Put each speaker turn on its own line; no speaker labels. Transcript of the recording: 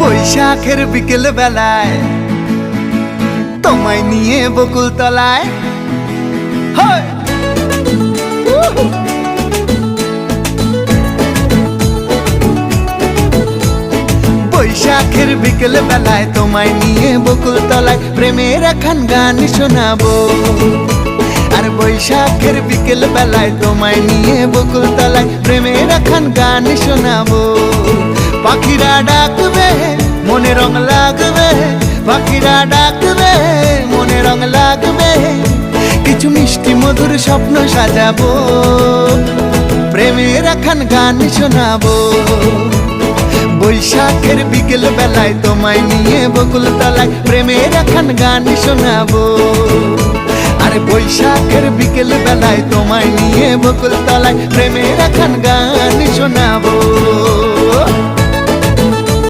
বৈশাখের বিকেল বেলায় তোমায় নিয়ে বকুল তলায় বৈশাখের বিকেল বেলায় তোমায় নিয়ে বকুল তলায় প্রেমের একখান গান শোনাবো। আর বৈশাখের বিকেল বেলায় তোমায় নিয়ে বকুল তলায় প্রেমের একখান গান শোনাবো। পাখিরা ডাকবে মনে রং লাগবে, পাখিরা ডাকবে মনে রং লাগবে, কিছু মিষ্টি মধুর স্বপ্ন সাজাবো, প্রেমের একখান গান শোনাবো। বৈশাখের বিকেল বেলায় তোমায় নিয়ে বকুল তলায় প্রেমের একখান গান শোনাবো। আর বৈশাখের বিকেল বেলায় তোমায় নিয়ে বকুল তলায় প্রেমের একখান গান শোনাবো।